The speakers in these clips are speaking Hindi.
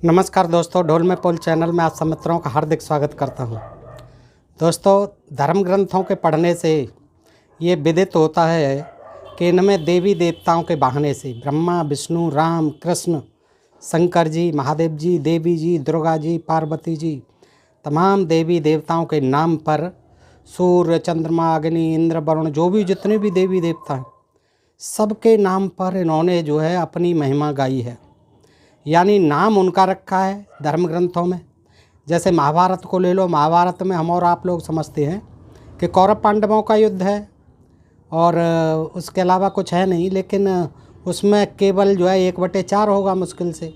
नमस्कार दोस्तों, ढोल में पोल चैनल में आप सब मित्रों का हार्दिक स्वागत करता हूं। दोस्तों, धर्म ग्रंथों के पढ़ने से ये विदित होता है कि इनमें देवी देवताओं के बहाने से ब्रह्मा, विष्णु, राम, कृष्ण, शंकर जी, महादेव जी, देवी जी, दुर्गा जी, पार्वती जी, तमाम देवी देवताओं के नाम पर सूर्य, चंद्रमा, अग्नि, इंद्र, वरुण, जो भी जितने भी देवी देवता हैं, सबके नाम पर इन्होंने जो है अपनी महिमा गाई है। यानी नाम उनका रखा है धर्म ग्रंथों में। जैसे महाभारत को ले लो, महाभारत में हम और आप लोग समझते हैं कि कौरव पांडवों का युद्ध है और उसके अलावा कुछ है नहीं, लेकिन उसमें केवल जो है 1/4 होगा मुश्किल से।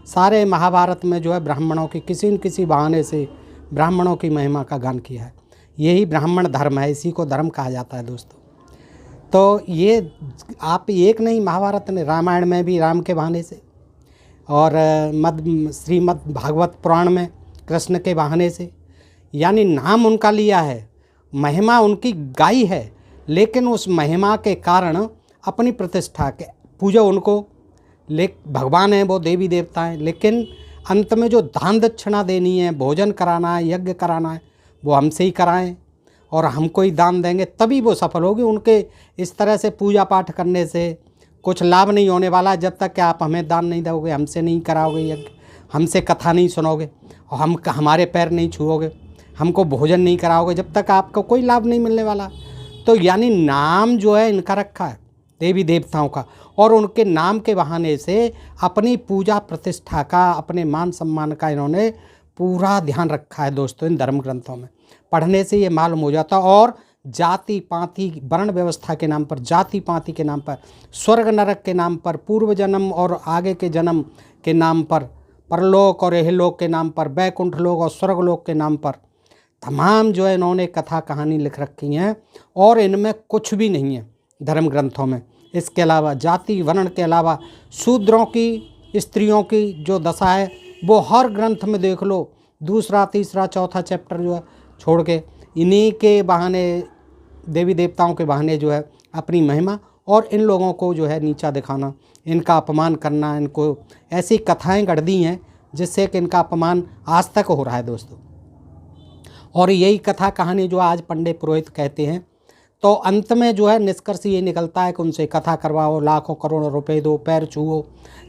सारे महाभारत में जो है ब्राह्मणों की किसी न किसी बहाने से ब्राह्मणों की महिमा का गान किया है। यही ब्राह्मण धर्म है, इसी को धर्म कहा जाता है दोस्तों। तो ये आप एक नहीं, महाभारत ने रामायण में भी राम के बहाने से, और श्रीमद् भागवत पुराण में कृष्ण के बहाने से, यानी नाम उनका लिया है, महिमा उनकी गाई है, लेकिन उस महिमा के कारण अपनी प्रतिष्ठा के पूजा उनको भगवान हैं, वो देवी देवता हैं, लेकिन अंत में जो दान दक्षिणा देनी है, भोजन कराना है, यज्ञ कराना है, वो हमसे ही कराएं और हमको ही दान देंगे तभी वो सफल होगी। उनके इस तरह से पूजा पाठ करने से कुछ लाभ नहीं होने वाला जब तक कि आप हमें दान नहीं दोगे, हमसे नहीं कराओगे यज्ञ, हमसे कथा नहीं सुनोगे और हमारे पैर नहीं छुओगे, हमको भोजन नहीं कराओगे, जब तक आपको कोई लाभ नहीं मिलने वाला। तो यानी नाम जो है इनका रखा है देवी देवताओं का, और उनके नाम के बहाने से अपनी पूजा प्रतिष्ठा का, अपने मान सम्मान का इन्होंने पूरा ध्यान रखा है दोस्तों। इन धर्म ग्रंथों में पढ़ने से ये मालूम हो जाता। और जाति पाति वर्ण व्यवस्था के नाम पर, जाति पाति के नाम पर, स्वर्ग नरक के नाम पर, पूर्व जन्म और आगे के जन्म के नाम पर, परलोक और इहलोक के नाम पर, बैकुंठ लोक और स्वर्गलोक के नाम पर तमाम जो है इन्होंने कथा कहानी लिख रखी हैं, और इनमें कुछ भी नहीं है धर्म ग्रंथों में। इसके अलावा जाति वर्ण के अलावा शूद्रों की, स्त्रियों की जो दशा है वो हर ग्रंथ में देख लो, दूसरा तीसरा चौथा चैप्टर जो है छोड़ के इन्हीं के बहाने, देवी देवताओं के बहाने जो है अपनी महिमा और इन लोगों को जो है नीचा दिखाना, इनका अपमान करना, इनको ऐसी कथाएं गढ़ दी हैं जिससे कि इनका अपमान आज तक हो रहा है दोस्तों। और यही कथा कहानी जो आज पंडित पुरोहित कहते हैं, तो अंत में जो है निष्कर्ष ये निकलता है कि उनसे कथा करवाओ, लाखों करोड़ों रुपए दो, पैर छुओ,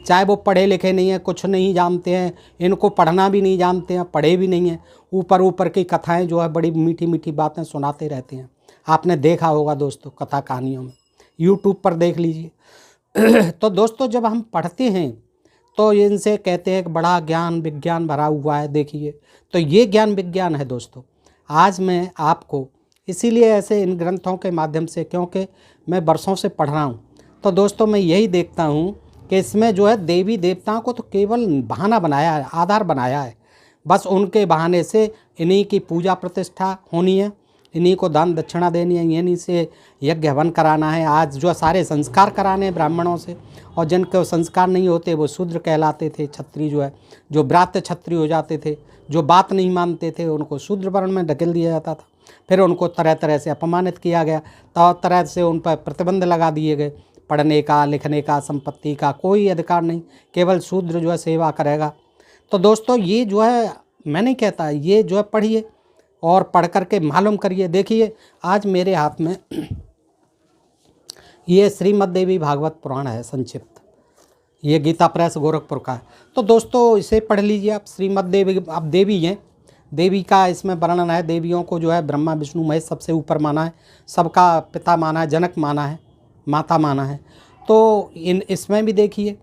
चाहे वो पढ़े लिखे नहीं हैं, कुछ नहीं जानते हैं, इनको पढ़ना भी नहीं जानते हैं, पढ़े भी नहीं हैं, ऊपर ऊपर की कथाएं जो है बड़ी मीठी मीठी बातें सुनाते रहते हैं। आपने देखा होगा दोस्तों कथा कहानियों में, यूट्यूब पर देख लीजिए। तो दोस्तों, जब हम पढ़ते हैं तो इनसे कहते हैं कि बड़ा ज्ञान विज्ञान भरा हुआ है। देखिए, तो ये ज्ञान विज्ञान है दोस्तों। आज मैं आपको इसीलिए ऐसे इन ग्रंथों के माध्यम से, क्योंकि मैं वर्षों से पढ़ रहा हूँ, तो दोस्तों मैं यही देखता हूँ कि इसमें जो है देवी देवताओं को तो केवल बहाना बनाया है, आधार बनाया है। बस उनके बहाने से इन्हीं की पूजा प्रतिष्ठा होनी है, इन्हीं को दान दक्षिणा देनी है, इन्हीं से यज्ञ हवन कराना है। आज जो सारे संस्कार कराने हैं ब्राह्मणों से, और जिनके संस्कार नहीं होते वो शूद्र कहलाते थे। क्षत्रिय जो है, जो ब्रात्य क्षत्रिय हो जाते थे, जो बात नहीं मानते थे, उनको शूद्र वर्ण में ढकेल दिया जाता था। फिर उनको तरह तरह से अपमानित किया गया, तो तरह से उन पर प्रतिबंध लगा दिए गए, पढ़ने का, लिखने का, संपत्ति का कोई अधिकार नहीं, केवल शूद्र जो है सेवा करेगा। तो दोस्तों, ये जो है मैं नहीं कहता, ये जो है पढ़िए और पढ़ करके मालूम करिए। देखिए, आज मेरे हाथ में ये श्रीमद् देवी भागवत पुराण है संक्षिप्त, ये गीता प्रेस गोरखपुर का है। तो दोस्तों इसे पढ़ लीजिए आप। श्रीमद् देवी, अब देवी हैं, देवी का इसमें वर्णन है। देवियों को जो है ब्रह्मा विष्णु महेश सबसे ऊपर माना है, सबका पिता माना है, जनक माना है, माता माना है। तो इसमें भी देखिए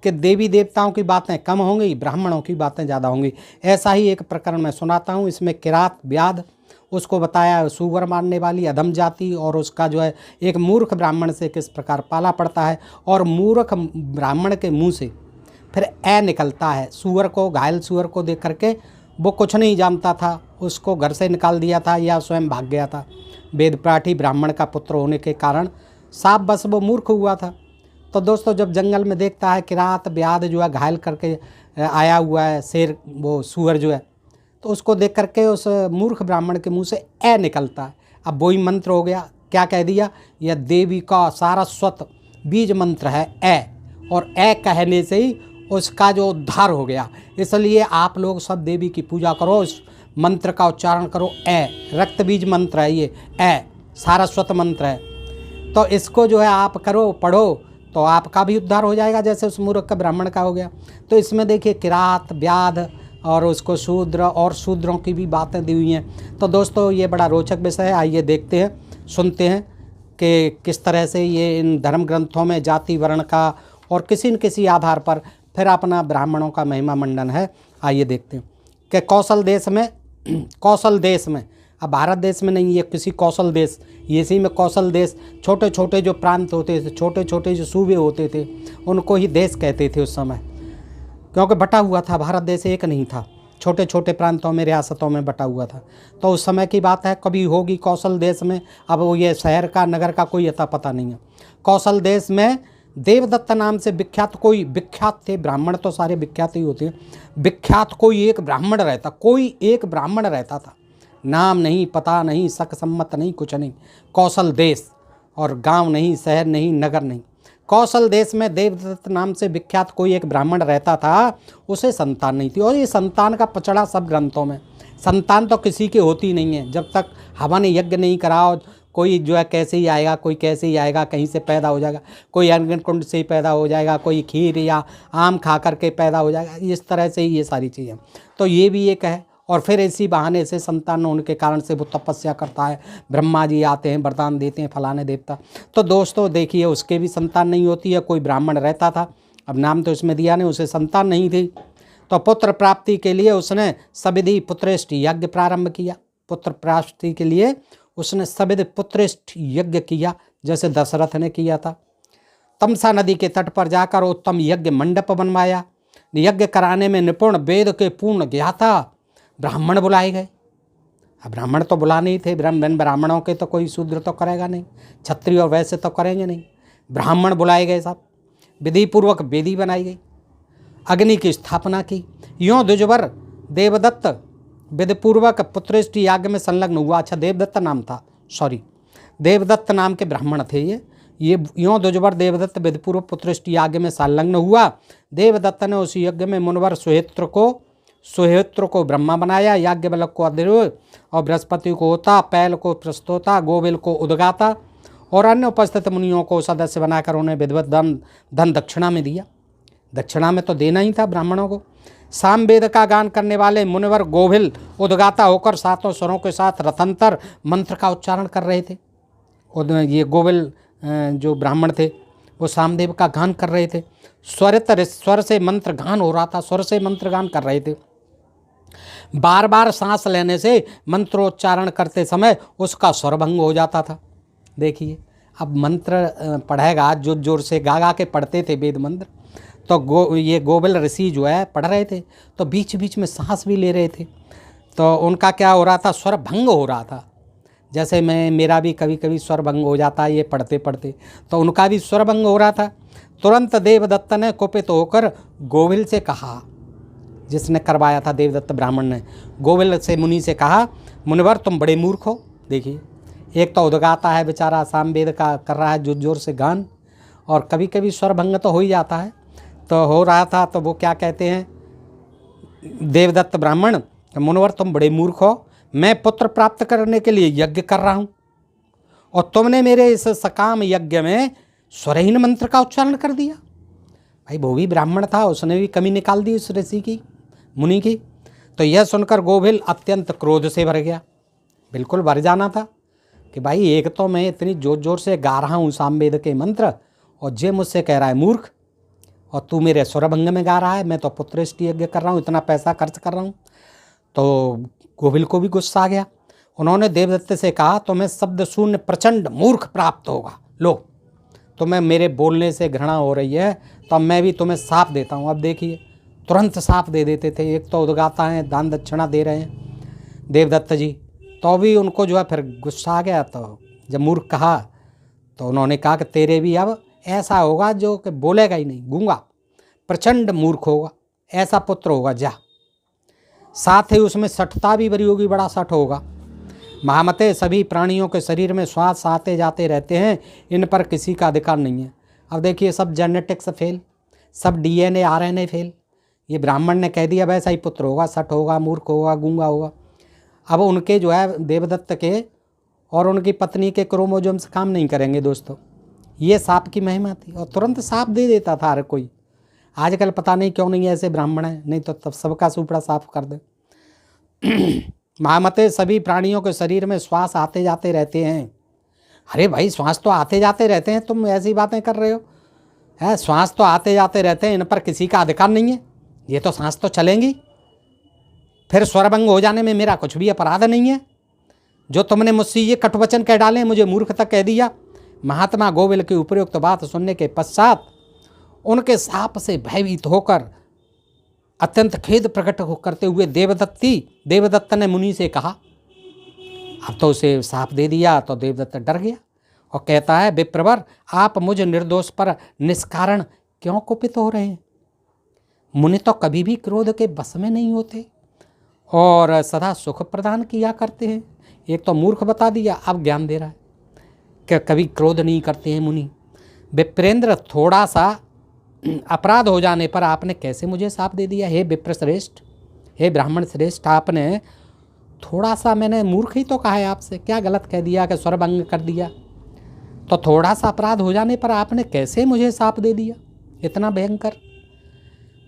कि देवी देवताओं की बातें कम होंगी, ब्राह्मणों की बातें ज़्यादा होंगी। ऐसा ही एक प्रकरण मैं सुनाता हूँ। इसमें किरात व्याध, उसको बताया सुअर मारने वाली अधम जाति, और उसका जो है एक मूर्ख ब्राह्मण से किस प्रकार पाला पड़ता है, और मूर्ख ब्राह्मण के मुँह से फिर ए निकलता है। सुअर को, घायल सुअर को देख करके, वो कुछ नहीं जानता था, उसको घर से निकाल दिया था या स्वयं भाग गया था। वेदपाठी ब्राह्मण का पुत्र होने के कारण साफ बस वो मूर्ख हुआ था। तो दोस्तों, जब जंगल में देखता है किरात व्याध जो है घायल करके आया हुआ है शेर, वो सुअर जो है, तो उसको देख करके उस मूर्ख ब्राह्मण के मुंह से ए निकलता है। अब वही मंत्र हो गया, क्या कह दिया, यह देवी का सारस्वत बीज मंत्र है ए, और ए कहने से ही उसका जो उद्धार हो गया। इसलिए आप लोग सब देवी की पूजा करो, इस मंत्र का उच्चारण करो। रक्त बीज मंत्र है ये, सारस्वत मंत्र है। तो इसको जो है आप करो, पढ़ो, तो आपका भी उद्धार हो जाएगा जैसे उस मूर्ख का ब्राह्मण का हो गया। तो इसमें देखिए किरात, व्याध और उसको शूद्र और शूद्रों की भी बातें दी हुई हैं। तो दोस्तों ये बड़ा रोचक विषय है। आइए देखते हैं, सुनते हैं कि किस तरह से ये इन धर्म ग्रंथों में जाति वर्ण का और किसी न किसी आधार पर फिर अपना ब्राह्मणों का महिमा मंडन है। आइए देखते हैं कि कौशल देश में, अब भारत देश में नहीं, ये किसी कौशल देश, इसी में कौशल देश, छोटे छोटे जो प्रांत होते थे, छोटे छोटे जो सूबे होते थे, उनको ही देश कहते थे उस समय, क्योंकि बटा हुआ था। भारत देश एक नहीं था, छोटे छोटे प्रांतों में, रियासतों में बटा हुआ था। तो उस समय की बात है, कभी होगी कौशल देश में। अब वो ये शहर का, नगर का कोई अता पता नहीं है। कौशल देश में देवदत्त नाम से विख्यात थे, ब्राह्मण तो सारे विख्यात ही होते हैं, विख्यात कोई एक ब्राह्मण रहता था। नाम नहीं, पता नहीं, शक सम्मत नहीं, कुछ नहीं। कौशल देश, और गांव नहीं, शहर नहीं, नगर नहीं, कौशल देश में देवदत्त नाम से विख्यात कोई एक ब्राह्मण रहता था। उसे संतान नहीं थी, और ये संतान का पचड़ा सब ग्रंथों में। संतान तो किसी की होती नहीं है जब तक हवन यज्ञ नहीं कराओ। कोई जो है कैसे ही आएगा, कोई कैसे ही आएगा, कहीं से पैदा हो जाएगा, कोई अग्निकुंड से ही पैदा हो जाएगा, कोई खीर या आम खा करके पैदा हो जाएगा। इस तरह से ही ये सारी चीज़ें। तो ये भी एक है। और फिर इसी बहाने से संतान होने के कारण से वो तपस्या करता है, ब्रह्मा जी आते हैं, वरदान देते हैं, फलाने देवता। तो दोस्तों देखिए, उसके भी संतान नहीं होती है। कोई ब्राह्मण रहता था, अब नाम तो इसमें दिया नहीं, उसे संतान नहीं थी। तो पुत्र प्राप्ति के लिए उसने सविधि पुत्रेष्ठ यज्ञ प्रारंभ किया। पुत्र प्राप्ति के लिए उसने सविधि पुत्रेष्ठ यज्ञ किया, जैसे दशरथ ने किया था। तमसा नदी के तट पर जाकर उत्तम यज्ञ मंडप बनवाया। यज्ञ कराने में निपुण, वेद के पूर्ण ज्ञाता ब्राह्मण बुलाए गए। अब ब्राह्मण तो बुलाने ही थे, ब्राह्मणों के तो कोई शूद्र तो करेगा नहीं, क्षत्रिय और वैसे तो करेंगे नहीं। ब्राह्मण बुलाए गए सब, विधि पूर्वक वेदी बनाई गई, अग्नि की स्थापना की। यों द्विजवर देवदत्त विधिपूर्वक पुत्रेष्ठ याग में संलग्न हुआ। अच्छा, देवदत्त नाम था, देवदत्त नाम के ब्राह्मण थे ये यों द्विजवर देवदत्त विधिपूर्वक पुत्रेष्ठ याग में संलग्न हुआ। देवदत्त ने उस यज्ञ में मुनिवर सुहेत्र को ब्रह्मा बनाया, याज्ञवल्क्य को अध्वर्यु और बृहस्पति को होता, पैल को प्रस्तोता, गोविल को उद्गाता और अन्य उपस्थित मुनियों को सदस्य बनाकर उन्हें विधिवत धन दक्षिणा में दिया। दक्षिणा में तो देना ही था ब्राह्मणों को। सामवेद का गान करने वाले मुनिवर गोविल उद्गाता होकर सातों स्वरों के साथ रथंतर मंत्र का उच्चारण कर रहे थे। ये गोविल जो ब्राह्मण थे वो सामदेव का गान कर रहे थे। स्वर से मंत्र गान हो रहा था, स्वर से मंत्र गान कर रहे थे। बार बार सांस लेने से मंत्रोच्चारण करते समय उसका स्वरभंग हो जाता था। देखिए, अब मंत्र पढ़ेगा, जोर जोर से गा के पढ़ते थे वेद मंत्र। तो ये गोविल ऋषि जो है पढ़ रहे थे, तो बीच बीच में सांस भी ले रहे थे। तो उनका क्या हो रहा था, स्वर भंग हो रहा था। जैसे मेरा भी कभी कभी स्वर भंग हो जाता है ये पढ़ते पढ़ते, तो उनका भी स्वर भंग हो रहा था। तुरंत देवदत्त ने कुपित होकर गोविल से कहा, जिसने करवाया था देवदत्त ब्राह्मण ने गोविल से मुनि से कहा, मुनिवर तुम बड़े मूर्ख हो। देखिए, एक तो उद्गाता है बेचारा, सामवेद का कर रहा है जोर जोर से गान, और कभी कभी स्वर भंग तो हो ही जाता है। तो हो रहा था, तो वो क्या कहते हैं देवदत्त ब्राह्मण, मुनिवर तुम बड़े मूर्ख हो, मैं पुत्र प्राप्त करने के लिए यज्ञ कर रहा हूँ और तुमने मेरे इस सकाम यज्ञ में स्वरहीन मंत्र का उच्चारण कर दिया। भाई वो भी ब्राह्मण था, उसने भी कमी निकाल दी उस ऋषि की, मुनि की। तो यह सुनकर गोविल अत्यंत क्रोध से भर गया, बिल्कुल भर जाना था कि भाई एक तो मैं इतनी जोर जोर से गा रहा हूँ सामवेद के मंत्र, और जे मुझसे कह रहा है मूर्ख, और तू मेरे स्वरभंग में गा रहा है, मैं तो पुत्रेष्ठ यज्ञ कर रहा हूँ, इतना पैसा खर्च कर रहा हूँ। तो गोविल को भी गुस्सा आ गया। उन्होंने देवदत्त से कहा, तुम्हें शब्द शून्य प्रचंड मूर्ख प्राप्त होगा। लो, तुम्हें मेरे बोलने से घृणा हो रही है, तो अब मैं भी तुम्हें साप देता हूँ। अब देखिए, तुरंत साप दे देते थे। एक तो उद्गाता है, दान दक्षिणा दे रहे हैं देवदत्त जी, तो भी उनको जो है फिर गुस्सा आ गया। तो जब मूर्ख कहा तो उन्होंने कहा कि तेरे भी अब ऐसा होगा जो कि बोलेगा ही नहीं, गूंगा, प्रचंड मूर्ख होगा, ऐसा पुत्र होगा जा। साथ ही उसमें सठता भी बड़ी होगी, बड़ा सठ होगा। महामते सभी प्राणियों के शरीर में श्वास आते जाते रहते हैं, इन पर किसी का अधिकार नहीं है। अब देखिए, सब जेनेटिक्स फेल, सब DNA RNA फेल। ये ब्राह्मण ने कह दिया वैसा ही पुत्र होगा, सठ होगा, मूर्ख होगा, गूंगा होगा। अब उनके जो है देवदत्त के और उनकी पत्नी के क्रोमोजोम्स काम नहीं करेंगे दोस्तों। ये सांप की महिमा थी और तुरंत सांप दे देता था हर कोई। आजकल पता नहीं क्यों नहीं ऐसे ब्राह्मण हैं, नहीं तो तब सबका सुपड़ा साफ कर दे। महामते सभी प्राणियों के शरीर में श्वास आते जाते रहते हैं। अरे भाई श्वास तो आते जाते रहते हैं, तुम ऐसी बातें कर रहे हो? है श्वास तो आते जाते रहते हैं, इन पर किसी का अधिकार नहीं है। ये तो सांस तो चलेंगी। फिर स्वरभंग हो जाने में मेरा कुछ भी अपराध नहीं है। जो तुमने मुझसे ये कटुवचन कह डाले, मुझे मूर्ख तक कह दिया। महात्मा गोविल की उपयुक्त बात सुनने के पश्चात उनके साप से भयभीत होकर अत्यंत खेद प्रकट करते हुए देवदत्त ने मुनि से कहा। अब तो उसे साप दे दिया तो देवदत्त डर गया और कहता है, विप्रवर आप मुझ निर्दोष पर निष्कारण क्यों कुपित हो रहे हैं? मुनि तो कभी भी क्रोध के बस में नहीं होते और सदा सुख प्रदान किया करते हैं। एक तो मूर्ख बता दिया, अब ज्ञान दे रहा है कि कभी क्रोध नहीं करते हैं मुनि। विप्रेंद्र, थोड़ा सा अपराध हो जाने पर आपने कैसे मुझे शाप दे दिया? हे विप्र श्रेष्ठ, हे ब्राह्मण श्रेष्ठ, आपने थोड़ा सा, मैंने मूर्ख ही तो कहा है आपसे, क्या गलत कह दिया कि स्वरभंग कर दिया? तो थोड़ा सा अपराध हो जाने पर आपने कैसे मुझे शाप दे दिया इतना भयंकर?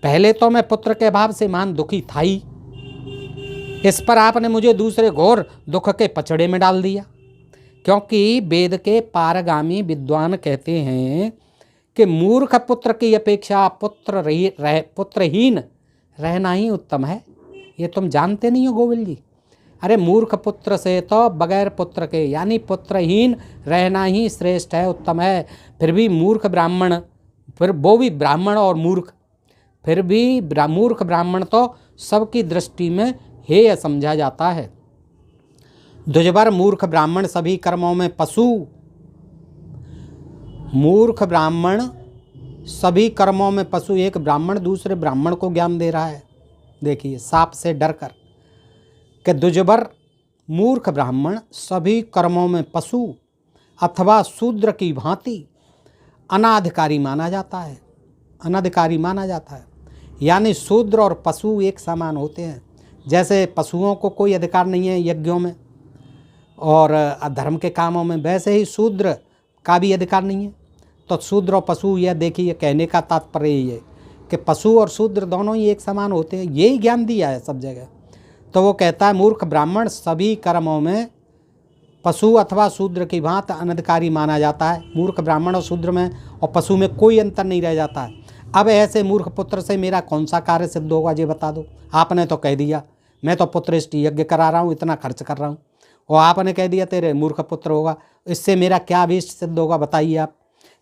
पहले तो मैं पुत्र के अभाव से मान दुखी था ही, इस पर आपने मुझे दूसरे घोर दुख के पचड़े में डाल दिया। क्योंकि वेद के पारगामी विद्वान कहते हैं कि मूर्ख पुत्र की अपेक्षा पुत्रहीन रहना ही उत्तम है। ये तुम जानते नहीं हो गोविल जी? अरे मूर्ख पुत्र से तो बगैर पुत्र के यानी पुत्रहीन रहना ही श्रेष्ठ है, उत्तम है। फिर भी मूर्ख ब्राह्मण, फिर वो भी ब्राह्मण और मूर्ख, फिर भी मूर्ख ब्राह्मण तो सबकी दृष्टि में हेय समझा जाता है। दुजबर मूर्ख ब्राह्मण सभी कर्मों में पशु, मूर्ख ब्राह्मण सभी कर्मों में पशु। एक ब्राह्मण दूसरे ब्राह्मण को ज्ञान दे रहा है, देखिए साप से डरकर, कि दुजबर मूर्ख ब्राह्मण सभी कर्मों में पशु अथवा शूद्र की भांति अनाधिकारी माना जाता है। अनाधिकारी माना जाता है यानी शूद्र और पशु एक समान होते हैं। जैसे पशुओं को कोई अधिकार नहीं है यज्ञों में और धर्म के कामों में, वैसे ही शूद्र का भी अधिकार नहीं है। तो शूद्र और पशु, यह देखिए कहने का तात्पर्य यही है कि पशु और शूद्र दोनों ही एक समान होते हैं। यही ज्ञान दिया है सब जगह। तो वो कहता है मूर्ख ब्राह्मण सभी कर्मों में पशु अथवा शूद्र की भांति अनधिकारी माना जाता है। मूर्ख ब्राह्मण और शूद्र में और पशु में कोई अंतर नहीं रह जाता है। अब ऐसे मूर्ख पुत्र से मेरा कौन सा कार्य सिद्ध होगा ये बता दो। आपने तो कह दिया मैं तो पुत्रेष्टि यज्ञ करा रहा हूँ, इतना खर्च कर रहा हूँ, और आपने कह दिया तेरे मूर्ख पुत्र होगा, इससे मेरा क्या अभीष्ट सिद्ध होगा बताइए आप।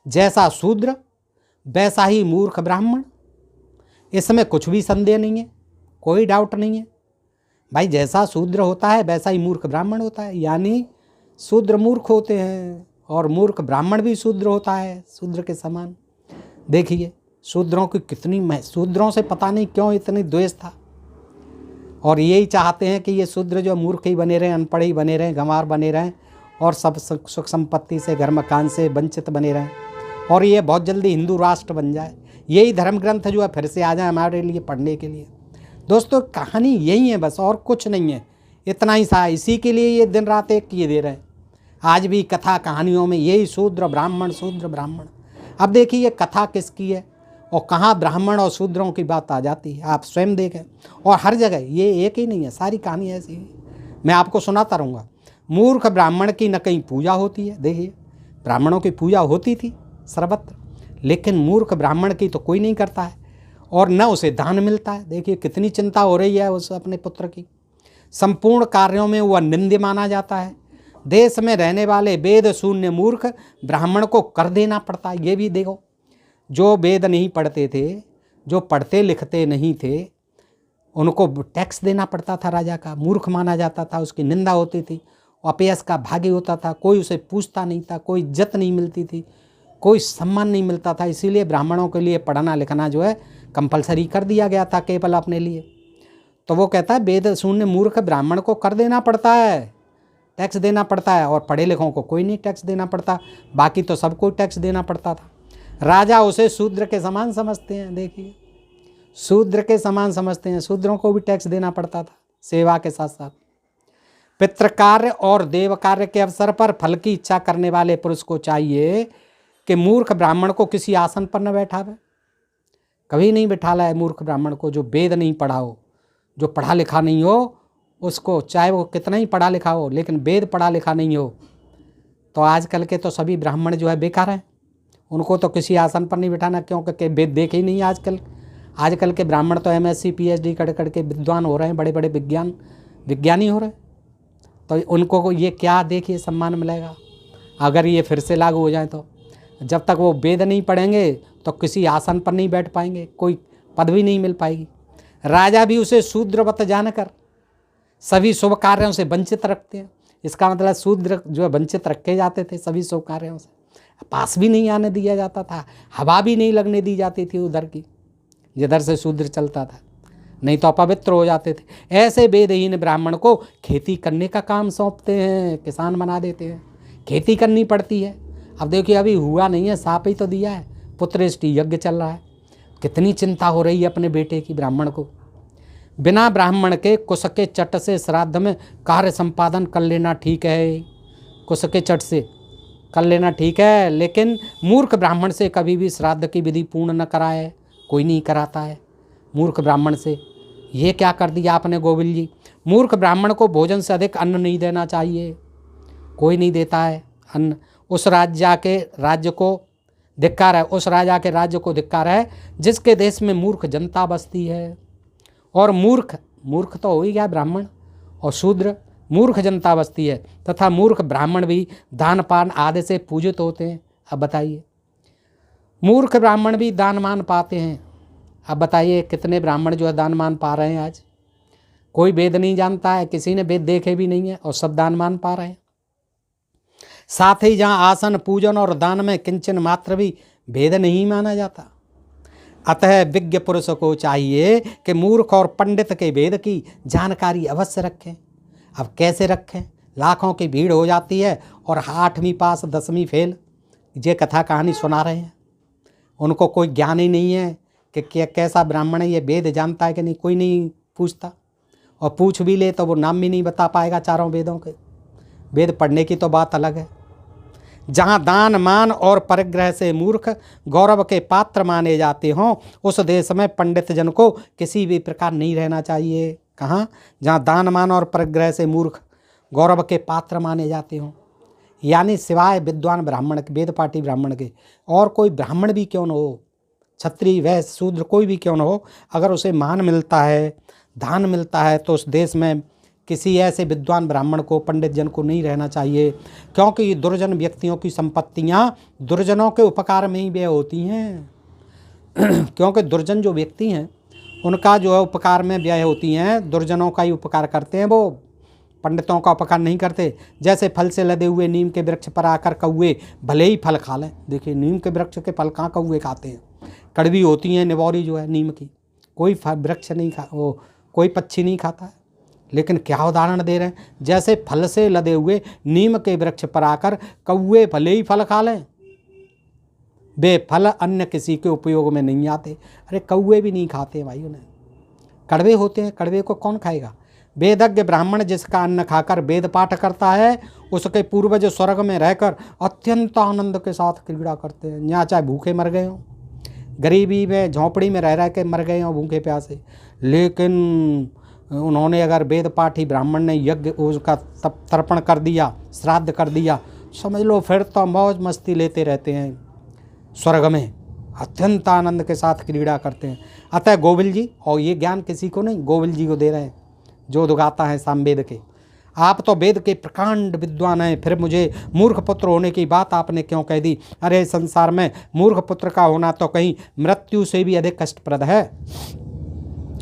जैसा शूद्र वैसा ही मूर्ख ब्राह्मण, इसमें कुछ भी संदेह नहीं है, कोई डाउट नहीं है भाई। जैसा शूद्र होता है वैसा ही मूर्ख ब्राह्मण होता है, यानी शूद्र मूर्ख होते हैं और मूर्ख ब्राह्मण भी शूद्र होता है, शूद्र के समान। देखिए शूद्रों की कितनी, शूद्रों से पता नहीं क्यों इतनी द्वेष था, और यही चाहते हैं कि ये शूद्र जो मूर्ख ही बने रहें, अनपढ़ ही बने रहें, गंवार बने रहें और सब सुख संपत्ति से, घर मकान से वंचित बने रहें, और ये बहुत जल्दी हिंदू राष्ट्र बन जाए। यही धर्म ग्रंथ जो है फिर से आ जाए हमारे लिए पढ़ने के लिए। दोस्तों कहानी यही है बस, और कुछ नहीं है, इतना ही सा। इसी के लिए ये दिन रात एक किए दे रहे हैं। आज भी कथा कहानियों में यही शूद्र ब्राह्मण, शूद्र ब्राह्मण। अब देखिए ये कथा किसकी है और कहाँ ब्राह्मण और शूद्रों की बात आ जाती है, आप स्वयं देखें। और हर जगह ये एक ही नहीं है, सारी कहानी ऐसी है, मैं आपको सुनाता रहूँगा। मूर्ख ब्राह्मण की न कहीं पूजा होती है। देखिए ब्राह्मणों की पूजा होती थी सर्वत्र, लेकिन मूर्ख ब्राह्मण की तो कोई नहीं करता है, और न उसे दान मिलता है। देखिए कितनी चिंता हो रही है उस अपने पुत्र की। संपूर्ण कार्यों में वह निंद्य माना जाता है। देश में रहने वाले वेद शून्य मूर्ख ब्राह्मण को कर देना पड़ता है। ये भी देखो, जो वेद नहीं पढ़ते थे, जो पढ़ते लिखते नहीं थे, उनको टैक्स देना पड़ता था राजा का। मूर्ख माना जाता था, उसकी निंदा होती थी, अपयश का भागी होता था, कोई उसे पूछता नहीं था, कोई इज्जत नहीं मिलती थी, कोई सम्मान नहीं मिलता था। इसीलिए ब्राह्मणों के लिए पढ़ना लिखना जो है कंपलसरी कर दिया गया था केवल अपने लिए। तो वो कहता है वेद शून्य मूर्ख ब्राह्मण को कर देना पड़ता है, टैक्स देना पड़ता है, और पढ़े लिखों को कोई नहीं टैक्स देना पड़ता, बाकी तो सबको टैक्स देना पड़ता था। राजा उसे शूद्र के समान समझते हैं। देखिए, शूद्र के समान समझते हैं। शूद्रों को भी टैक्स देना पड़ता था सेवा के साथ साथ। पितृ कार्य और देव कार्य के अवसर पर फल की इच्छा करने वाले पुरुष को चाहिए कि मूर्ख ब्राह्मण को किसी आसन पर न बैठावे। कभी नहीं बैठाला है मूर्ख ब्राह्मण को, जो वेद नहीं पढ़ा हो, जो पढ़ा लिखा नहीं हो उसको, चाहे वो कितना ही पढ़ा लिखा हो, लेकिन वेद पढ़ा लिखा नहीं हो। तो आजकल के तो सभी ब्राह्मण जो है बेकार हैं, उनको तो किसी आसन पर नहीं बिठाना, क्योंकि वेद देखे ही नहीं आजकल के ब्राह्मण तो MSc PhD कर के विद्वान हो रहे हैं, बड़े बड़े विज्ञानी हो रहे हैं। तो उनको ये क्या देखिए सम्मान मिलेगा अगर ये फिर से लागू हो जाए तो। जब तक वो वेद नहीं पढ़ेंगे तो किसी आसन पर नहीं बैठ पाएंगे, कोई पदवी नहीं मिल पाएगी। राजा भी उसे शूद्रवत जानकर सभी शुभ कार्यों से वंचित रखते हैं। इसका मतलब शूद्र जो है वंचित रखे जाते थे सभी शुभ कार्यों से, पास भी नहीं आने दिया जाता था, हवा भी नहीं लगने दी जाती थी उधर की जिधर से शूद्र चलता था, नहीं तो अपवित्र हो जाते थे। ऐसे वेदहीन ब्राह्मण को खेती करने का काम सौंपते हैं, किसान बना देते हैं, खेती करनी पड़ती है। अब देखिए अभी हुआ नहीं है, साप ही तो दिया है, पुत्रेष्टि यज्ञ चल रहा है, कितनी चिंता हो रही है अपने बेटे की ब्राह्मण को। बिना ब्राह्मण के कुश के चट से श्राद्ध में कार्य संपादन कर लेना ठीक है, कुश के चट से कर लेना ठीक है, लेकिन मूर्ख ब्राह्मण से कभी भी श्राद्ध की विधि पूर्ण न कराए, कोई नहीं कराता है मूर्ख ब्राह्मण से। ये क्या कर दिया आपने गोविल जी, मूर्ख ब्राह्मण को भोजन से अधिक अन्न नहीं देना चाहिए, कोई नहीं देता है अन्न। उस राज्य को धिक्कार है, उस राजा के राज्य को धिक्कार है जिसके देश में मूर्ख जनता बसती है। और मूर्ख तो हो ही गया ब्राह्मण, और शूद्र मूर्ख जनता बसती है, तथा मूर्ख ब्राह्मण भी दान पान आदि से पूजित होते हैं। अब बताइए, मूर्ख ब्राह्मण भी दान मान पाते हैं। अब बताइए कितने ब्राह्मण जो है दान मान पा रहे हैं आज। कोई वेद नहीं जानता है, किसी ने वेद देखे भी नहीं है, और सब दान मान पा रहे हैं। साथ ही जहाँ आसन पूजन और दान में किंचन मात्र भी भेद नहीं माना जाता। अतः विज्ञ पुरुष को चाहिए कि मूर्ख और पंडित के वेद की जानकारी अवश्य रखें। अब कैसे रखें, लाखों की भीड़ हो जाती है और 8वीं पास 10वीं फेल ये कथा कहानी सुना रहे हैं, उनको कोई ज्ञान ही नहीं है कि कैसा ब्राह्मण है, ये वेद जानता है कि नहीं, कोई नहीं पूछता, और पूछ भी ले तो वो नाम भी नहीं बता पाएगा चारों वेदों के। वेद पढ़ने की तो बात अलग है। जहाँ दान मान और परिग्रह से मूर्ख गौरव के पात्र माने जाते हों, उस देश में पंडित जन को किसी भी प्रकार नहीं रहना चाहिए। कहाँ? जहाँ दान मान और परिग्रह से मूर्ख गौरव के पात्र माने जाते हों, यानी सिवाय विद्वान ब्राह्मण के, वेद पाठी ब्राह्मण के, और कोई ब्राह्मण भी क्यों न हो, क्षत्रिय वैश्य शूद्र कोई भी क्यों न हो, अगर उसे मान मिलता है, दान मिलता है, तो उस देश में किसी ऐसे विद्वान ब्राह्मण को, पंडित जन को नहीं रहना चाहिए, क्योंकि दुर्जन व्यक्तियों की संपत्तियां दुर्जनों के उपकार में ही व्यय होती हैं। क्योंकि दुर्जन जो व्यक्ति हैं उनका जो है उपकार में व्यय होती हैं, दुर्जनों का ही उपकार करते हैं, वो पंडितों का उपकार नहीं करते। जैसे फल से लदे हुए नीम के वृक्ष पर आकर कौए भले ही फल खा लें, देखिए नीम के वृक्ष के फल कहाँ कौए खाते हैं, कड़वी होती हैं निबौरी जो है नीम की, कोई वृक्ष नहीं खा, वो कोई पक्षी नहीं खाता है। लेकिन क्या उदाहरण दे रहे हैं, जैसे फल से लदे हुए नीम के वृक्ष पर आकर कौए भले ही फल खा लें, वे फल अन्य किसी के उपयोग में नहीं आते। अरे कौए भी नहीं खाते भाई, उन्हें कड़वे होते हैं, कड़वे को कौन खाएगा। वेदज्ञ ब्राह्मण जिसका अन्न खाकर वेद पाठ करता है, उसके पूर्वज स्वर्ग में रहकर अत्यंत आनंद के साथ क्रीड़ा करते हैं, यहाँ चाहे भूखे मर गए हों, गरीबी में झोंपड़ी में रह के मर गए हों भूखे प्यासे, लेकिन उन्होंने अगर वेद पाठी ब्राह्मण ने यज्ञ उसका तर्पण कर दिया, श्राद्ध कर दिया, समझ लो फिर तो मौज मस्ती लेते रहते हैं, स्वर्ग में अत्यंत आनंद के साथ क्रीड़ा करते हैं। अतः गोविल जी, और ये ज्ञान किसी को नहीं, गोविल जी को दे रहे हैं जो दुगाता है सामवेद के। आप तो वेद के प्रकांड विद्वान हैं, फिर मुझे मूर्ख पुत्र होने की बात आपने क्यों कह दी। अरे संसार में मूर्ख पुत्र का होना तो कहीं मृत्यु से भी अधिक कष्टप्रद है।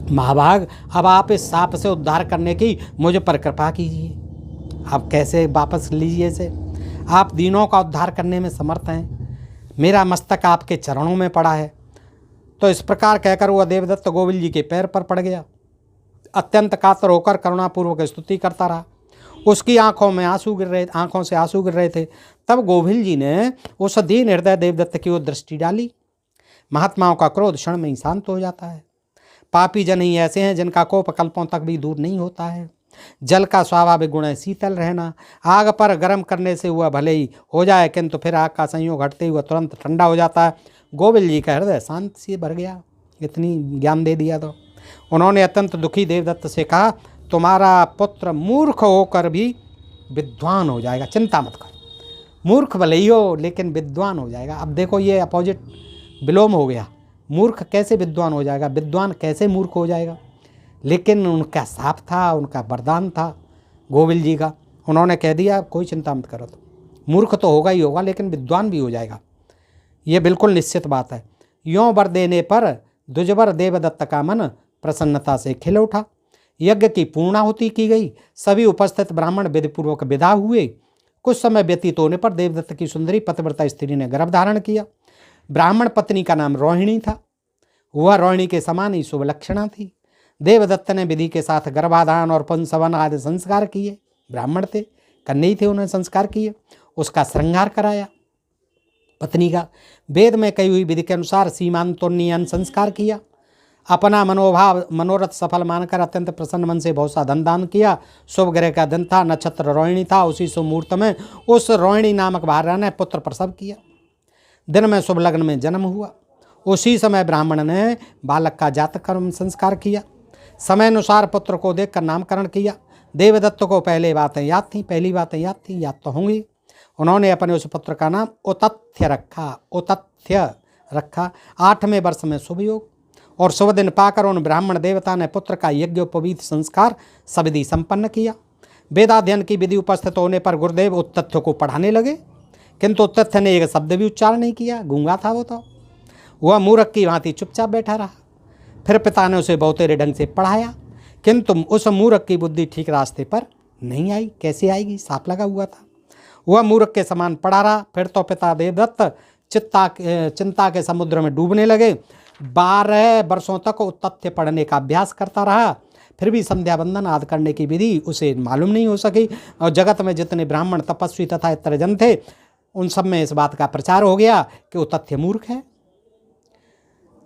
महाभाग, अब आप इस साप से उद्धार करने की मुझ पर कृपा कीजिए। आप कैसे वापस लीजिए इसे, आप दीनों का उद्धार करने में समर्थ हैं, मेरा मस्तक आपके चरणों में पड़ा है। तो इस प्रकार कहकर वह देवदत्त गोविल जी के पैर पर पड़ गया, अत्यंत कातर होकर करुणापूर्वक स्तुति करता रहा। उसकी आंखों से आंसू गिर रहे थे। तब गोविल जी ने उस दीन हृदय देवदत्त की ओर दृष्टि डाली महात्माओं का क्रोध क्षण में ही शांत हो जाता है। पापी जन ही ऐसे हैं जिनका कोप कल्पों तक भी दूर नहीं होता है। जल का स्वाभाविक गुण है शीतल रहना। आग पर गर्म करने से हुआ भले ही हो जाए, किंतु फिर आग का संयोग घटते हुए तुरंत ठंडा हो जाता है। गोविल जी का हृदय शांति से भर गया, इतनी ज्ञान दे दिया। तो उन्होंने अत्यंत दुखी देवदत्त से कहा, तुम्हारा पुत्र मूर्ख होकर भी विद्वान हो जाएगा, चिंता मत कर। मूर्ख भले ही हो लेकिन विद्वान हो जाएगा। अब देखो ये अपोजिट विलोम हो गया। मूर्ख कैसे विद्वान हो जाएगा, विद्वान कैसे मूर्ख हो जाएगा। लेकिन उनका साफ था, उनका वरदान था गोविल जी का। उन्होंने कह दिया कोई चिंता मत करो, तो मूर्ख तो होगा ही होगा लेकिन विद्वान भी हो जाएगा, ये बिल्कुल निश्चित बात है। यों वर देने पर दुजबर देवदत्त का मन प्रसन्नता से खिल उठा। यज्ञ की पूर्णाहुति की गई। सभी उपस्थित ब्राह्मण विधिपूर्वक विदा हुए। कुछ समय व्यतीत होने पर देवदत्त की सुंदरी पतिव्रता स्त्री ने गर्भ धारण किया। ब्राह्मण पत्नी का नाम रोहिणी था। वह रोहिणी के समान ही शुभ लक्षणा थी। देवदत्त ने विधि के साथ गर्भाधान और पुंसवन आदि संस्कार किए। ब्राह्मण थे, कन्या थे, उन्होंने संस्कार किए। उसका श्रृंगार कराया पत्नी का। वेद में कही हुई विधि के अनुसार सीमांतोन्नयन संस्कार किया। अपना मनोरथ सफल मानकर अत्यंत प्रसन्न मन से बहुत सा धन दान किया। शुभ ग्रह का दिन था, नक्षत्र रोहिणी था। उसी शुभ मुहूर्त में उस रोहिणी नामक भार्या ने पुत्र प्रसव किया। दिन में शुभ लग्न में जन्म हुआ। उसी समय ब्राह्मण ने बालक का जातक कर्म संस्कार किया। समय अनुसार पुत्र को देखकर नामकरण किया। देवदत्त को पहली बातें याद थी, याद तो होंगी। उन्होंने अपने उस पुत्र का नाम उतथ्य रखा। 8वें वर्ष में शुभ योग और शुभ दिन पाकर उन ब्राह्मण देवता ने पुत्र का यज्ञोपवीत संस्कार सविधि संपन्न किया। वेदाध्ययन की विधि उपस्थित होने पर गुरुदेव उत्तथ्य को पढ़ाने लगे, किंतु उत्तथ्य ने एक शब्द भी उच्चारण नहीं किया। गूंगा था वो, तो वह मूर्ख की भांति चुपचाप बैठा रहा। फिर पिता ने उसे बहुतेरे ढंग से पढ़ाया, किंतु उस मूर्ख की बुद्धि ठीक रास्ते पर नहीं आई। कैसे आएगी, साफ लगा हुआ था। वह मूर्ख के समान पड़ा रहा। फिर तो पिता देवदत्त चिंता के समुद्र में डूबने लगे। 12 वर्षों तक उत्तथ्य पढ़ने का अभ्यास करता रहा, फिर भी संध्या बंदन आदि करने की विधि उसे मालूम नहीं हो सकी। और जगत में जितने ब्राह्मण तपस्वी तथा इतर जन थे, उन सब में इस बात का प्रचार हो गया कि उत्तथ्य मूर्ख है।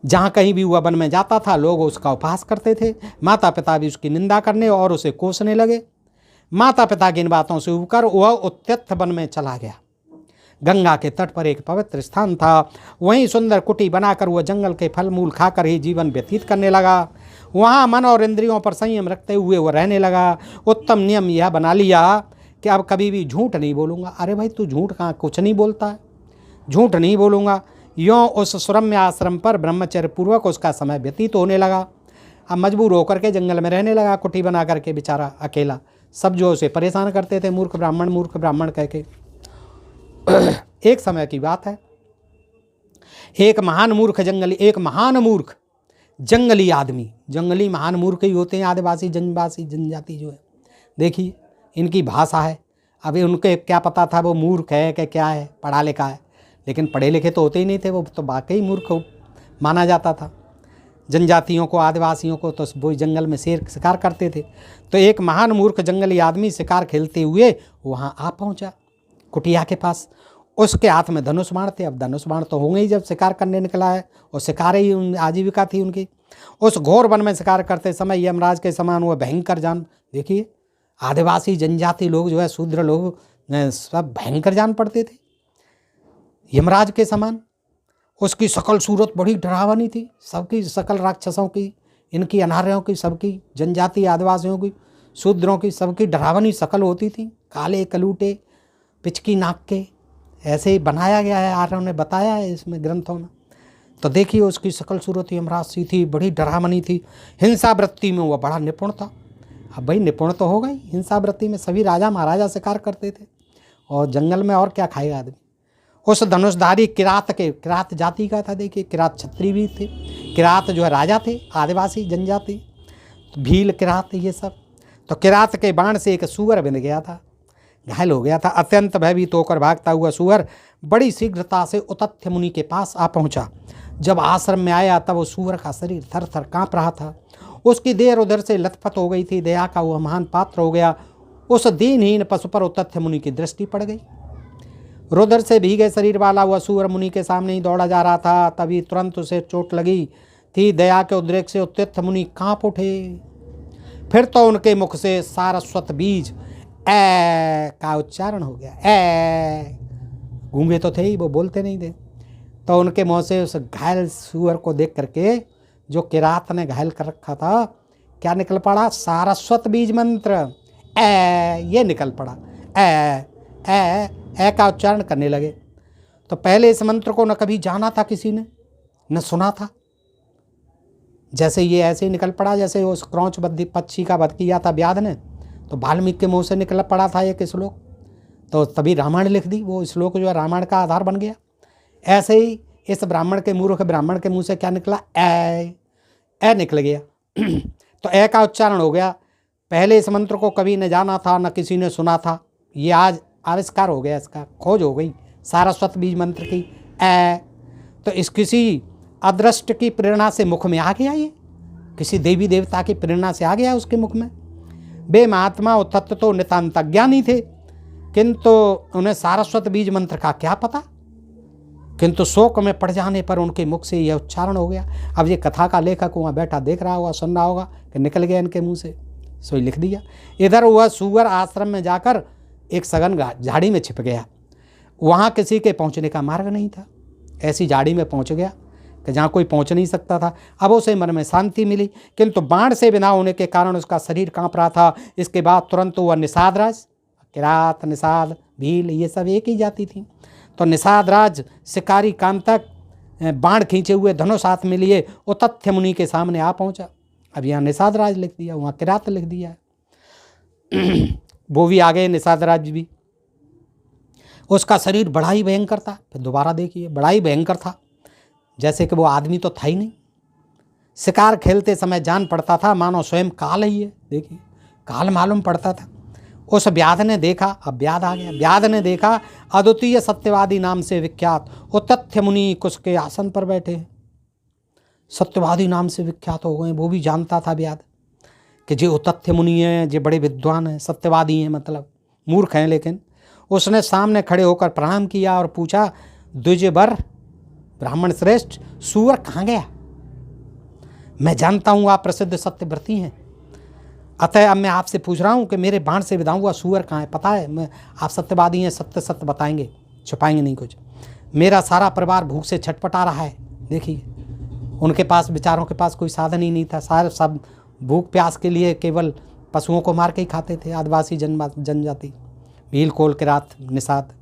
जहाँ कहीं भी वह वन में जाता था, लोग उसका उपहास करते थे। माता पिता भी उसकी निंदा करने और उसे कोसने लगे। माता पिता की इन बातों से उबकर वह उत्तथ्य वन में चला गया। गंगा के तट पर एक पवित्र स्थान था, वहीं सुंदर कुटी बनाकर वह जंगल के फल मूल खाकर ही जीवन व्यतीत करने लगा। वहाँ मन और इंद्रियों पर संयम रखते हुए वह रहने लगा। उत्तम नियम यह बना लिया कि अब कभी भी झूठ नहीं बोलूँगा। अरे भाई तू झूठ कहाँ, कुछ नहीं बोलता है, झूठ नहीं बोलूँगा। यों उस सुरम्य आश्रम पर ब्रह्मचर्य पूर्वक उसका समय व्यतीत होने लगा। अब मजबूर होकर के जंगल में रहने लगा, कुटी बना करके बेचारा अकेला। सब जो उसे परेशान करते थे, मूर्ख ब्राह्मण कह के। एक समय की बात है, एक महान मूर्ख जंगली आदमी, जंगली महान मूर्ख ही होते हैं आदिवासी जनजाति जो है। देखिए इनकी भाषा है। अभी उनके क्या पता था वो मूर्ख है कि क्या है, पढ़ा लिखा है, लेकिन पढ़े लिखे तो होते ही नहीं थे, वो तो वाकई मूर्ख माना जाता था। जनजातियों को, आदिवासियों को तो वो जंगल में शेर शिकार करते थे। तो एक महान मूर्ख जंगली आदमी शिकार खेलते हुए वहाँ आ पहुँचा कुटिया के पास। उसके हाथ में धनुष बाण थे। अब धनुष बाण तो होंगे ही जब शिकार करने निकला है, और शिकार ही आजीविका थी उनकी। उस घोर वन में शिकार करते समय यमराज के समान वह भयंकर जान, देखिए आदिवासी जनजाति लोग जो है, शूद्र लोग सब भयंकर जान पड़ते थे यमराज के समान। उसकी शकल सूरत बड़ी डरावनी थी। सबकी शकल राक्षसों की, इनकी अनार्यों की, सबकी जनजाति आदिवासियों की, शूद्रों की, सबकी डरावनी शकल होती थी। काले कलूटे, पिचकी नाक के, ऐसे ही बनाया गया है, आर्यों ने बताया है इसमें ग्रंथों में। तो देखिए उसकी शकल सूरत यमराज सी थी, बड़ी डरावनी थी। हिंसा वृत्ति में वह बड़ा निपुण था। अब भाई निपुण तो होगा ही, हिंसा वृत्ति में सभी राजा महाराजा शिकार करते थे, और जंगल में और क्या खाएगा आदमी। उस धनुषधारी किरात जाति का था। देखिए किरात क्षत्रिय भी थे। किरात जो है राजा थे, आदिवासी जनजाति, तो भील किरात ये सब। तो किरात के बाण से एक सूअर बिंध गया था, घायल हो गया था। अत्यंत भयभीत होकर भागता हुआ सूअर बड़ी शीघ्रता से उतथ्य मुनि के पास आ पहुंचा। जब आश्रम में आया तब वो सूअर का शरीर थर थर काँप रहा था। उसकी देर उधर से लथपथ हो गई थी। दया का वह महान पात्र हो गया। उस दीनहीन पशु पर उतथ्य मुनि की दृष्टि पड़ गई। रुधिर से भीगे शरीर वाला वह सूअर मुनि के सामने ही दौड़ा जा रहा था। तभी तुरंत उसे चोट लगी थी। दया के उद्रेक से उत्थित मुनि कांप उठे। फिर तो उनके मुख से सारस्वत बीज ए का उच्चारण हो गया। ए, गूंगे तो थे ही, वो बोलते नहीं थे। तो उनके मुंह से उस घायल सूअर को देख करके, जो किरात ने घायल कर रखा था, क्या निकल पड़ा? सारस्वत बीज मंत्र ए, ये निकल पड़ा। ए ए ए का उच्चारण करने लगे। तो पहले इस मंत्र को न कभी जाना था किसी ने, न सुना था। जैसे ये ऐसे ही निकल पड़ा, जैसे उस क्रौच पक्षी का वध किया था व्याध ने, तो वाल्मीकि के मुंह से निकल पड़ा था एक श्लोक, तो तभी रामायण लिख दी। वो श्लोक जो है रामायण का आधार बन गया। ऐसे ही इस ब्राह्मण के मूर्ख ब्राह्मण के मुंह से क्या निकला? ए निकल गया। तो ए का उच्चारण हो गया। पहले इस मंत्र को कभी न जाना था, न किसी ने सुना था। ये आज आविष्कार हो गया, इसका खोज हो गई, सारस्वत बीज मंत्र की। ए तो इस किसी अदृष्ट की प्रेरणा से मुख में आ गया। ये किसी देवी देवता की प्रेरणा से आ गया उसके मुख में। वे महात्मा उत्तत तो नितांत अज्ञानी थे, किंतु उन्हें सारस्वत बीज मंत्र का क्या पता। किंतु शोक में पड़ जाने पर उनके मुख से यह उच्चारण हो गया। अब ये कथा का लेखक वहाँ बैठा देख रहा होगा, सुन रहा होगा कि निकल गया इनके मुंह से, सो लिख दिया। इधर वह सूअर आश्रम में जाकर एक सघन झाड़ी में छिप गया। वहाँ किसी के पहुँचने का मार्ग नहीं था। ऐसी झाड़ी में पहुँच गया कि जहाँ कोई पहुँच नहीं सकता था। अब उसे मन में शांति मिली, किंतु बाण से बिना होने के कारण उसका शरीर काँप रहा था। इसके बाद तुरंत वह निषादराज, किरात, निषाद, भील, ये सब एक ही जाती थी। तो निषादराज शिकारी कांतक बाण खींचे हुए धनुष हाथ में लिए उतथ्य मुनि के सामने आ पहुंचा। अब यहाँ निषादराज लिख दिया, वहाँ किरात लिख दिया। वो भी आ गए, निषादराज भी। उसका शरीर बड़ा ही भयंकर था। फिर दोबारा देखिए, बड़ा ही भयंकर था, जैसे कि वो आदमी तो था ही नहीं। शिकार खेलते समय जान पड़ता था मानो स्वयं काल ही है। देखिए, काल मालूम पड़ता था। उस व्याध ने देखा, अब व्याध आ गया, व्याध ने देखा अद्वितीय सत्यवादी नाम से विख्यात उतथ्य मुनि कुश के आसन पर बैठे। सत्यवादी नाम से विख्यात हो गए, वो भी जानता था व्याध कि जे उतथ्य मुनि हैं, जे बड़े विद्वान हैं, सत्यवादी हैं, मतलब मूर्ख हैं। लेकिन उसने सामने खड़े होकर प्रणाम किया और पूछा, द्विजवर ब्राह्मण श्रेष्ठ, सूअर कहाँ गया? मैं जानता हूँ आप प्रसिद्ध सत्यव्रती हैं, अतः अब मैं आपसे पूछ रहा हूँ कि मेरे बाण से विदा हुआ सूअर कहाँ है? पता है, मैं आप सत्यवादी हैं, सत्य सत्य बताएंगे, छुपाएंगे नहीं कुछ। मेरा सारा परिवार भूख से छटपटा रहा है। देखिए, उनके पास, बेचारों के पास कोई साधन ही नहीं था। सारे सब भूख प्यास के लिए केवल पशुओं को मार के ही खाते थे, आदिवासी जनजाति, भील, कोल, किरात, निषाद।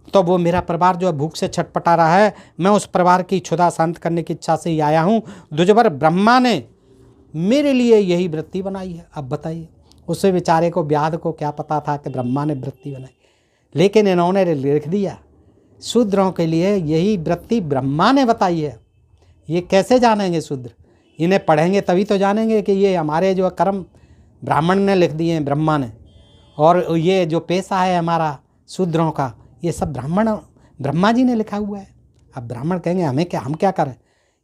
तो वो मेरा परिवार जो है भूख से छटपटा रहा है। मैं उस परिवार की क्षुधा शांत करने की इच्छा से ही आया हूँ। द्विजवर ब्रह्मा ने मेरे लिए यही वृत्ति बनाई है। अब बताइए, उसे बेचारे को, व्याध को क्या पता था कि ब्रह्मा ने वृत्ति बनाई, लेकिन इन्होंने लिख दिया शूद्रों के लिए यही वृत्ति ब्रह्मा ने बताई है। ये कैसे जानेंगे शूद्र? इन्हें पढ़ेंगे तभी तो जानेंगे कि ये हमारे जो कर्म ब्राह्मण ने लिख दिए हैं, ब्रह्मा ने, और ये जो पेशा है हमारा शूद्रों का, ये सब ब्रह्मा जी ने लिखा हुआ है। अब ब्राह्मण कहेंगे हमें क्या, हम क्या करें?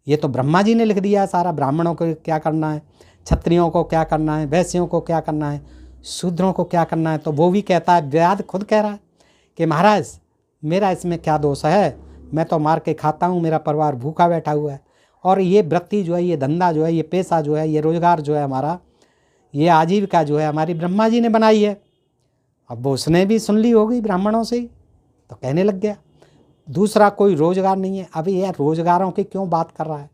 ये तो ब्रह्मा जी ने लिख दिया है सारा। ब्राह्मणों को क्या करना है, क्षत्रियों को क्या करना है, वैश्यों को क्या करना है, शूद्रों को क्या करना है। तो वो भी कहता है, व्याध खुद कह रहा है कि महाराज मेरा इसमें क्या दोष है, मैं तो मार के खाता हूँ, मेरा परिवार भूखा बैठा हुआ है। और ये वृत्ति जो है, ये धंधा जो है, ये पेशा जो है, ये रोजगार जो है हमारा, ये आजीविका जो है हमारी ब्रह्मा जी ने बनाई है। अब वो उसने भी सुन ली होगी ब्राह्मणों से ही, तो कहने लग गया दूसरा कोई रोजगार नहीं है। अभी यार रोजगारों की क्यों बात कर रहा है?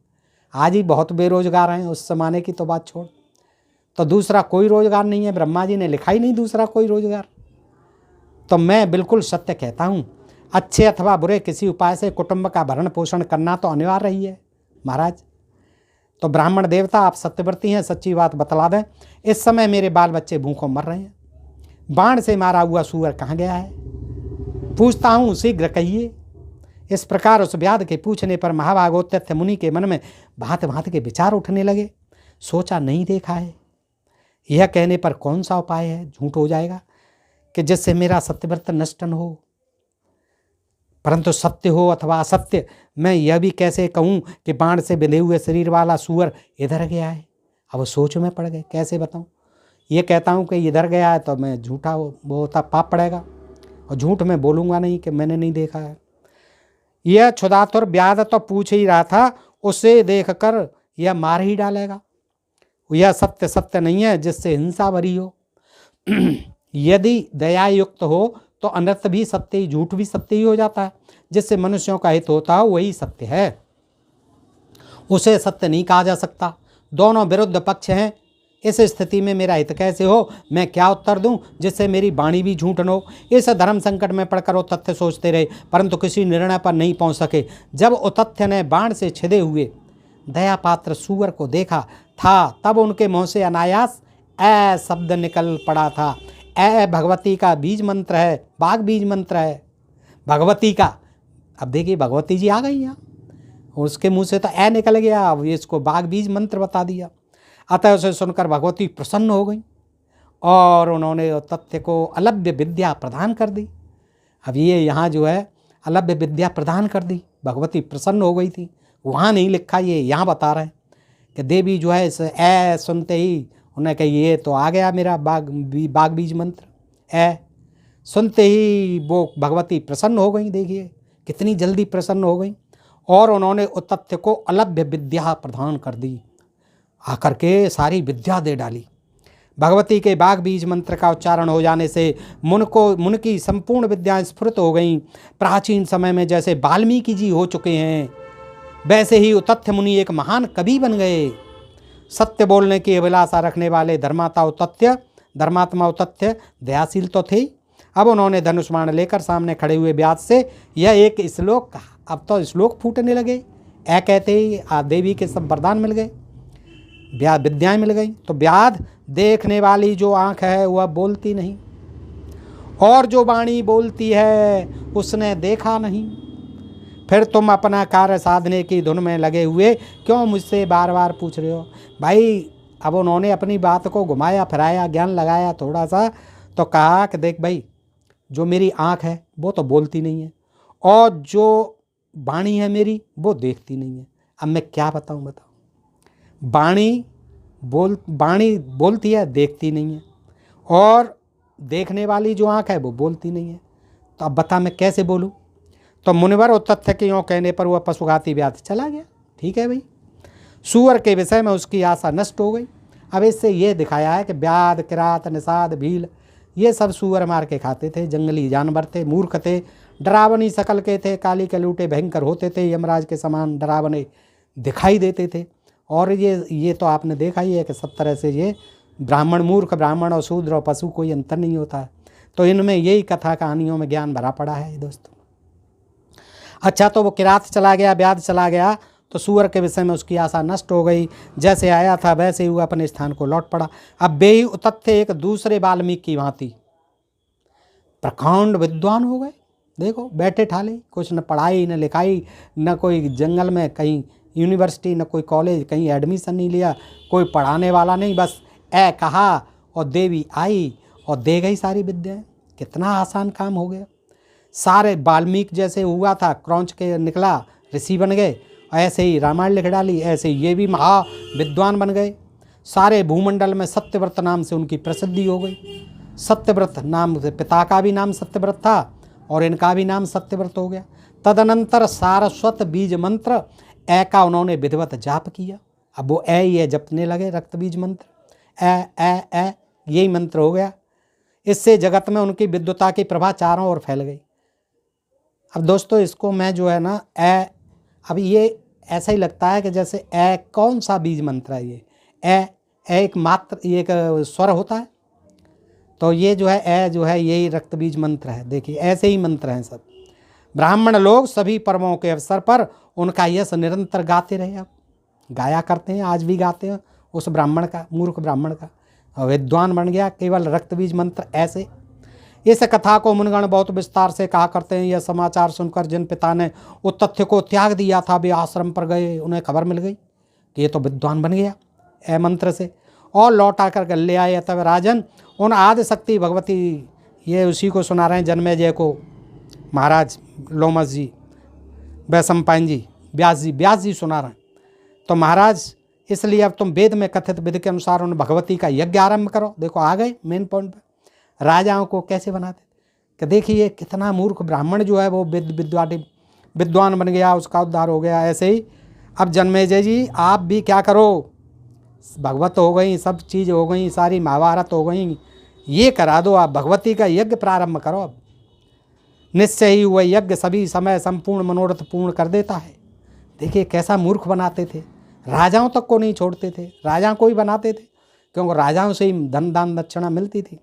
आज ही बहुत बेरोजगार हैं, उस जमाने की तो बात छोड़। तो दूसरा कोई रोजगार नहीं है, ब्रह्मा जी ने लिखा ही नहीं दूसरा कोई रोजगार। तो मैं बिल्कुल सत्य कहता हूँ, अच्छे अथवा बुरे किसी उपाय से कुटुंब का भरण पोषण करना तो अनिवार्य ही है महाराज। तो ब्राह्मण देवता आप सत्यव्रती हैं, सच्ची बात बतला दें, इस समय मेरे बाल बच्चे भूखों मर रहे हैं। बाण से मारा हुआ सूअर कहाँ गया है? पूछता हूँ, शीघ्र कहिए। इस प्रकार उस व्याध के पूछने पर महाभागोत्तथ्य मुनि के मन में भांति भांति के विचार उठने लगे। सोचा, नहीं देखा है, यह कहने पर कौन सा उपाय है, झूठ हो जाएगा कि जिससे मेरा सत्यव्रत नष्ट न हो। परंतु सत्य हो अथवा असत्य, मैं यह भी कैसे कहूँ कि बाण से बिले हुए शरीर वाला सूअर इधर गया है। अब वो सोच में पड़ गए, कैसे बताऊँ? ये कहता हूँ कि इधर गया है तो मैं झूठा वो होता, पाप पड़ेगा। और झूठ में बोलूँगा नहीं कि मैंने नहीं देखा है। यह क्षुधातुर व्याध तो पूछ ही रहा था, उसे देखकर यह मार ही डालेगा। यह सत्य सत्य नहीं है जिससे हिंसा भरी हो। यदि दया युक्त हो तो अनर्थ भी सत्य ही, झूठ भी सत्य ही हो जाता है। जिससे मनुष्यों का हित होता है वही सत्य है, उसे सत्य नहीं कहा जा सकता। दोनों विरुद्ध पक्ष हैं, इस स्थिति में मेरा हित कैसे हो, मैं क्या उत्तर दूं जिससे मेरी वाणी भी झूठ न हो। इस धर्म संकट में पड़कर वो तथ्य सोचते रहे, परंतु किसी निर्णय पर नहीं पहुंच सके। जब उतथ्य ने बाण से छिदे हुए दया पात्र सूअर को देखा था, तब उनके मुंह से अनायास ऐ शब्द निकल पड़ा था। ऐ भगवती का बीज मंत्र है, बाघ बीज मंत्र है भगवती का। अब देखिए भगवती जी आ गई यहाँ, उसके मुंह से तो ऐ निकल गया, अब इसको बाघ बीज मंत्र बता दिया। अतः उसे सुनकर भगवती प्रसन्न हो गई और उन्होंने तथ्य को अलभ्य विद्या प्रदान कर दी। अब ये यहाँ जो है अलभ्य विद्या प्रदान कर दी, भगवती प्रसन्न हो गई थी। वहाँ नहीं लिखा, ये यहाँ बता रहे हैं कि देवी जो है इस ऐ सुनते ही उन्हें कही ये तो आ गया मेरा बाघ बीज मंत्र। ऐ सुनते ही वो भगवती प्रसन्न हो गई। देखिए कितनी जल्दी प्रसन्न हो गई और उन्होंने उस तथ्य को अलभ्य विद्या प्रदान कर दी, आकर के सारी विद्या दे डाली। भगवती के बाघ बीज मंत्र का उच्चारण हो जाने से मुन की संपूर्ण विद्याएं स्फुरित हो गईं। प्राचीन समय में जैसे वाल्मीकि जी हो चुके हैं, वैसे ही उतथ्य मुनि एक महान कवि बन गए। सत्य बोलने की अभिलाषा रखने वाले धर्मात्मा उतथ्य दयाशील तो थे। अब उन्होंने धनुष बाण लेकर सामने खड़े हुए व्याध से यह एक श्लोक कहा। अब तो श्लोक फूटने लगे। ऐ कहते ही देवी के सब वरदान मिल गए, विद्याएं मिल गई। तो व्याध देखने वाली जो आंख है वह बोलती नहीं, और जो वाणी बोलती है उसने देखा नहीं। फिर तुम अपना कार्य साधने की धुन में लगे हुए क्यों मुझसे बार बार पूछ रहे हो। भाई अब उन्होंने अपनी बात को घुमाया फिराया, ज्ञान लगाया थोड़ा सा, तो कहा कि देख भाई जो मेरी आँख है वो तो बोलती नहीं है, और जो वाणी है मेरी वो देखती नहीं है। अब मैं क्या बताऊँ, बताओ। वाणी बोलती है, देखती नहीं है, और देखने वाली जो आँख है वो बोलती नहीं है। तो अब बता मैं कैसे बोलूँ। तो मुनिवर उतथ्य के यों कहने पर वह पशुघाती व्याध चला गया। ठीक है भाई, सूअर के विषय में उसकी आशा नष्ट हो गई। अब इससे ये दिखाया है कि व्याध, किरात, निषाद, भील ये सब सूअर मार के खाते थे, जंगली जानवर थे, मूर्ख थे, डरावनी शकल के थे, काली कलूटे भयंकर होते थे, यमराज के समान डरावने दिखाई देते थे। और ये तो आपने देखा ही है कि सब तरह से ये ब्राह्मण, मूर्ख ब्राह्मण और शूद्र और पशु कोई अंतर नहीं होता है। तो इनमें यही कथा कहानियों में ज्ञान भरा पड़ा है दोस्तों। अच्छा, तो वो किरात चला गया, व्याध चला गया, तो सूअर के विषय में उसकी आशा नष्ट हो गई। जैसे आया था वैसे ही वो अपने स्थान को लौट पड़ा। अब वे ही उतथ्य एक दूसरे वाल्मीकि की भांति प्रकांड विद्वान हो गए। देखो बैठे ठाले, कुछ न पढ़ाई न लिखाई, न कोई जंगल में कहीं यूनिवर्सिटी, न कोई कॉलेज, कहीं एडमिशन नहीं लिया, कोई पढ़ाने वाला नहीं, बस ऐ कहा और देवी आई और दे गई सारी विद्याएं। कितना आसान काम हो गया। सारे वाल्मीकि जैसे हुआ था, क्रौंच के निकला ऋषि बन गए, ऐसे ही रामायण लिख डाली, ऐसे ये भी महा विद्वान बन गए। सारे भूमंडल में सत्यव्रत नाम से उनकी प्रसिद्धि हो गई। सत्यव्रत नाम से पिता का भी नाम सत्यव्रत था और इनका भी नाम सत्यव्रत हो गया। तदनंतर सारस्वत बीज मंत्र ऐ का उन्होंने विधिवत जाप किया। अब वो ऐ ही है जपने लगे, रक्त बीज मंत्र ऐ ऐ ऐ यही मंत्र हो गया। इससे जगत में उनकी विद्वता की प्रभा चारों ओर फैल गई। अब दोस्तों इसको मैं जो है ना ऐ, अब ये ऐसा ही लगता है कि जैसे ऐ कौन सा बीज मंत्र है। ये ऐ एक मात्र एक स्वर होता है, तो ये जो है ऐ जो है यही रक्त बीज मंत्र है। देखिए ऐसे ही मंत्र हैं सब। ब्राह्मण लोग सभी पर्वों के अवसर पर उनका यश निरंतर गाते रहे, अब गाया करते हैं, आज भी गाते हैं उस ब्राह्मण का, मूर्ख ब्राह्मण का, और विद्वान बन गया केवल रक्त बीज मंत्र ऐसे। इस कथा को मुनिगण बहुत विस्तार से कहा करते हैं। यह समाचार सुनकर जिन पिता ने उस तथ्य को त्याग दिया था वे आश्रम पर गए। उन्हें खबर मिल गई कि ये तो विद्वान बन गया ऐ मंत्र से, और लौटा कर ले आए। तब राजन उन आदि शक्ति भगवती, ये उसी को सुना रहे हैं जन्मेजय को महाराज लोमस जी, वैशंपायन जी, व्यास जी सुना रहे हैं। तो महाराज इसलिए अब तुम वेद में कथित विधि के अनुसार उन भगवती का यज्ञ आरंभ करो। देखो आ गए मेन पॉइंट पर। राजाओं को कैसे बनाते कि देखिए कितना मूर्ख ब्राह्मण जो है वो विद्वान बन गया, उसका उद्धार हो गया। ऐसे ही अब जन्मेजय जी आप भी क्या करो, भगवत हो गई, सब चीज़ हो गई, सारी महाभारत हो गई, ये करा दो आप, भगवती का यज्ञ प्रारंभ करो। अब निश्चय ही वह यज्ञ सभी समय संपूर्ण मनोरथ पूर्ण कर देता है। देखिए कैसा मूर्ख बनाते थे, राजाओं तक को नहीं छोड़ते थे, राजा को ही बनाते थे, क्योंकि राजाओं से ही धन दान दक्षिणा मिलती थी।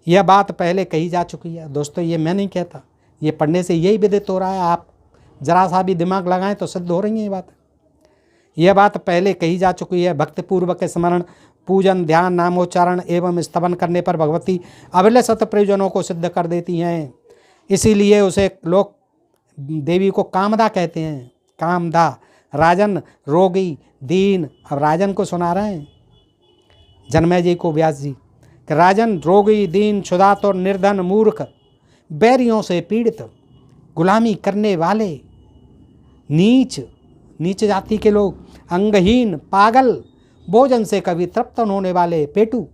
यह बात पहले कही जा चुकी है दोस्तों, ये मैं नहीं कहता, ये पढ़ने से यही विदित हो रहा है। आप जरा सा भी दिमाग लगाएं तो सिद्ध हो रही है ये बात। यह बात पहले कही जा चुकी है। भक्तिपूर्वक स्मरण, पूजन, ध्यान, नामोच्चारण एवं स्तवन करने पर भगवती अभिलषित प्रयोजनों को सिद्ध कर देती हैं। इसीलिए उसे लोग देवी को कामदा कहते हैं, कामदा। राजन, रोगी, दीन। अब राजन को सुना रहे हैं जन्मेजय जी को व्यास जी कि राजन, रोगी, दीन, क्षुधात और निर्धन, मूर्ख, बैरियों से पीड़ित, गुलामी करने वाले, नीच जाति के लोग, अंगहीन, पागल, भोजन से कभी तृप्त होने वाले, पेटू,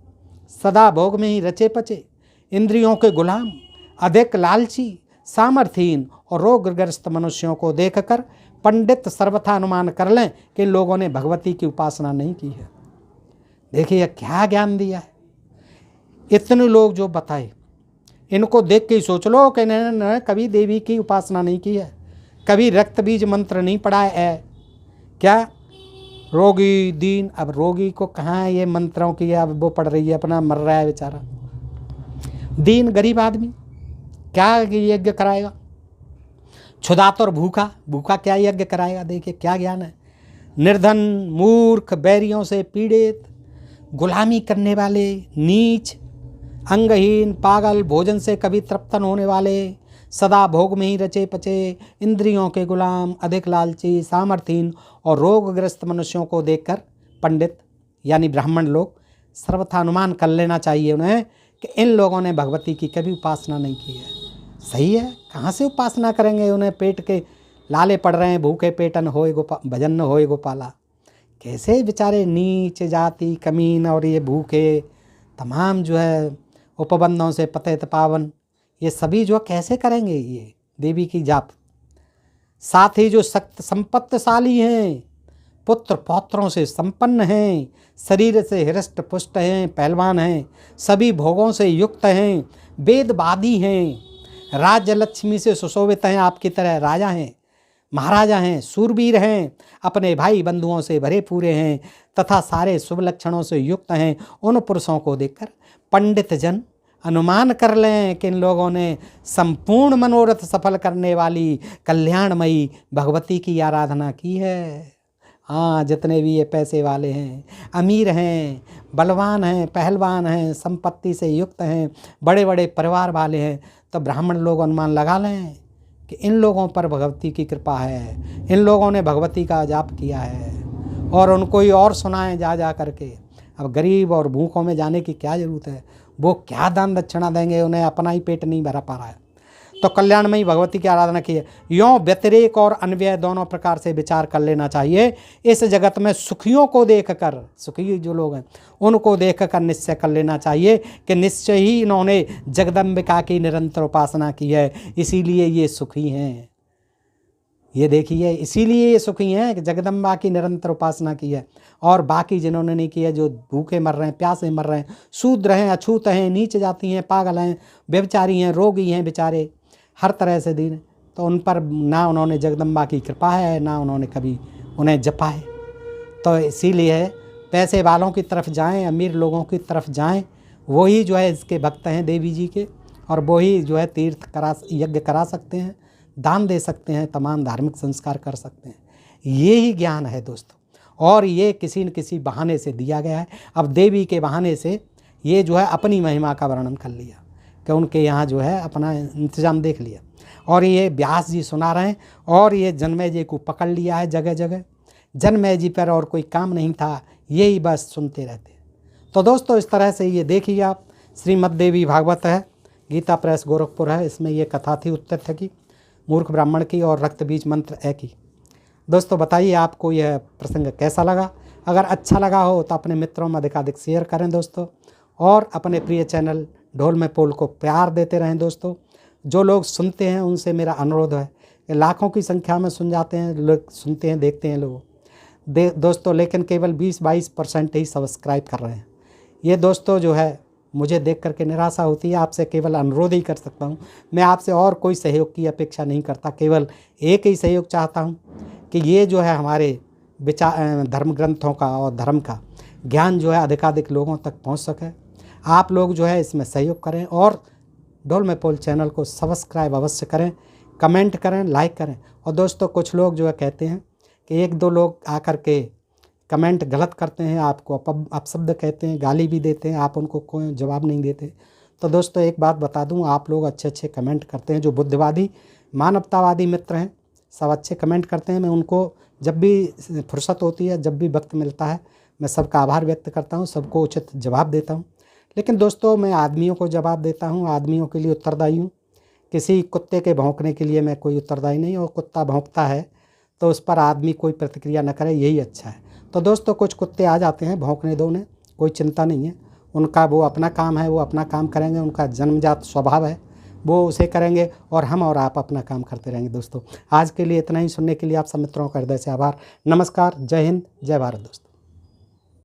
सदा भोग में ही रचे पचे, इंद्रियों के गुलाम, अधिक लालची, सामर्थ्यहीन और रोगग्रस्त मनुष्यों को देखकर पंडित सर्वथा अनुमान कर लें कि इन लोगों ने भगवती की उपासना नहीं की है। देखिए क्या ज्ञान दिया है। इतने लोग जो बताए, इनको देख के ही सोच लो कि इन्होंने कभी देवी की उपासना नहीं की है, कभी रक्त बीज मंत्र नहीं पढ़ा है। क्या रोगी, दीन, अब रोगी को कहाँ ये मंत्रों की अब वो पढ़ रही है, अपना मर रहा है बेचारा। दीन गरीब आदमी क्या यज्ञ कराएगा? क्षुधात और भूखा क्या यज्ञ कराएगा? देखिए क्या ज्ञान है। निर्धन, मूर्ख, बैरियों से पीड़ित, गुलामी करने वाले, नीच, अंगहीन, पागल, भोजन से कभी तृप्त होने वाले, सदा भोग में ही रचे पचे, इंद्रियों के गुलाम, अधिक लालची, सामर्थ्यहीन और रोगग्रस्त मनुष्यों को देखकर पंडित यानी ब्राह्मण लोग सर्वथा अनुमान कर लेना चाहिए उन्हें कि इन लोगों ने भगवती की कभी उपासना नहीं की है। सही है, कहाँ से उपासना करेंगे? उन्हें पेट के लाले पड़ रहे हैं, भूखे पेटन होए भजन न होए गोपाला। कैसे बेचारे नीच जाति, कमीन और ये भूखे तमाम जो है उपबंधों से पतित पावन, ये सभी जो कैसे करेंगे ये देवी की जाप? साथ ही जो सख्त संपत्तिशाली हैं, पुत्र पौत्रों से संपन्न हैं, शरीर से हृष्ट पुष्ट हैं, पहलवान हैं, सभी भोगों से युक्त हैं, वेदवादी हैं, राज्य लक्ष्मी से सुशोभित हैं, आपकी तरह राजा हैं, महाराजा हैं, सूरवीर हैं, अपने भाई बंधुओं से भरे पूरे हैं तथा सारे शुभ लक्षणों से युक्त हैं। उन पुरुषों को देखकर पंडित जन अनुमान कर लें कि इन लोगों ने संपूर्ण मनोरथ सफल करने वाली कल्याणमयी भगवती की आराधना की है। हाँ, जितने भी ये पैसे वाले हैं, अमीर हैं, बलवान हैं, पहलवान हैं, संपत्ति से युक्त हैं, बड़े बड़े परिवार वाले हैं, तो ब्राह्मण लोग अनुमान लगा लें कि इन लोगों पर भगवती की कृपा है, इन लोगों ने भगवती का जाप किया है, और उनको ही और सुनाएं जा करके। अब गरीब और भूखों में जाने की क्या ज़रूरत है? वो क्या दान दक्षिणा देंगे? उन्हें अपना ही पेट नहीं भरा पा रहा है। तो कल्याणमयी भगवती की आराधना की है। यों व्यतिरेक और अन्वय दोनों प्रकार से विचार कर लेना चाहिए। इस जगत में सुखियों को देखकर, सुखी जो लोग हैं उनको देखकर निश्चय कर लेना चाहिए कि निश्चय ही इन्होंने जगदम्बिका की निरंतर उपासना की है, इसीलिए ये सुखी हैं। ये देखिए, इसीलिए ये सुखी हैं कि जगदम्बा की निरंतर उपासना की है। और बाकी जिन्होंने नहीं किया, जो भूखे मर रहे हैं, प्यासे मर रहे हैं, शूद्र हैं, अछूत हैं, नीच जाती हैं, पागल हैं, व्यभिचारी हैं, रोगी हैं बेचारे, हर तरह से दीन, तो उन पर ना उन्होंने जगदम्बा की कृपा है, ना उन्होंने कभी उन्हें जपा है। तो इसीलिए पैसे वालों की तरफ जाएं, अमीर लोगों की तरफ जाएं, वही जो है इसके भक्त हैं देवी जी के, और वही जो है तीर्थ यज्ञ करा सकते हैं, दान दे सकते हैं, तमाम धार्मिक संस्कार कर सकते हैं। ये ही ज्ञान है दोस्तों, और ये किसी न किसी बहाने से दिया गया है। अब देवी के बहाने से ये जो है अपनी महिमा का वर्णन कर लिया कि उनके यहाँ जो है अपना इंतजाम देख लिया, और ये व्यास जी सुना रहे हैं, और ये जन्मेजय जी को पकड़ लिया है जगह जगह। जन्मेजय जी पर और कोई काम नहीं था, यही बस सुनते रहते। तो दोस्तों इस तरह से ये देखिए आप, श्रीमद् देवी भागवत है, गीता प्रेस गोरखपुर है, इसमें ये कथा थी उत्तथ्य की, मूर्ख ब्राह्मण की और रक्त बीज मंत्र है की। दोस्तों बताइए आपको यह प्रसंग कैसा लगा? अगर अच्छा लगा हो तो अपने मित्रों में अधिकाधिक शेयर करें दोस्तों, और अपने प्रिय चैनल ढोल में पोल को प्यार देते रहें दोस्तों। जो लोग सुनते हैं उनसे मेरा अनुरोध है कि लाखों की संख्या में सुन जाते हैं लोग, सुनते हैं, देखते हैं लोग दोस्तों, लेकिन केवल 20-22% ही सब्सक्राइब कर रहे हैं। ये दोस्तों जो है मुझे देख करके निराशा होती है। आपसे केवल अनुरोध ही कर सकता हूँ, मैं आपसे और कोई सहयोग की अपेक्षा नहीं करता, केवल एक ही सहयोग चाहता हूँ कि ये जो है हमारे विचार धर्म ग्रंथों का और धर्म का ज्ञान जो है अधिकाधिक लोगों तक पहुँच सके। आप लोग जो है इसमें सहयोग करें और ढोल में पोल चैनल को सब्सक्राइब अवश्य करें, कमेंट करें, लाइक करें। और दोस्तों कुछ लोग जो है कहते हैं कि 1-2 लोग आकर के कमेंट गलत करते हैं, आपको अपशब्द कहते हैं, गाली भी देते हैं, आप उनको कोई जवाब नहीं देते। तो दोस्तों एक बात बता दूं, आप लोग अच्छे कमेंट करते हैं, जो बुद्धिवादी मानवतावादी मित्र हैं सब अच्छे कमेंट करते हैं। मैं उनको जब भी फुर्सत होती है, जब भी वक्त मिलता है, मैं सबका आभार व्यक्त करता हूँ, सबको उचित जवाब देता हूँ। लेकिन दोस्तों मैं आदमियों को जवाब देता हूँ, आदमियों के लिए उत्तरदायी हूँ। किसी कुत्ते के भौंकने के लिए मैं कोई उत्तरदायी नहीं, और कुत्ता भौंकता है तो उस पर आदमी कोई प्रतिक्रिया न करे, यही अच्छा है। तो दोस्तों कुछ कुत्ते आ जाते हैं, भौंकने दो उन्हें, कोई चिंता नहीं है, उनका वो अपना काम है, वो अपना काम करेंगे, उनका जन्मजात स्वभाव है, वो उसे करेंगे और हम और आप अपना काम करते रहेंगे। दोस्तों आज के लिए इतना ही, सुनने के लिए आप सब मित्रों का हृदय से आभार। नमस्कार, जय हिंद, जय भारत दोस्तों।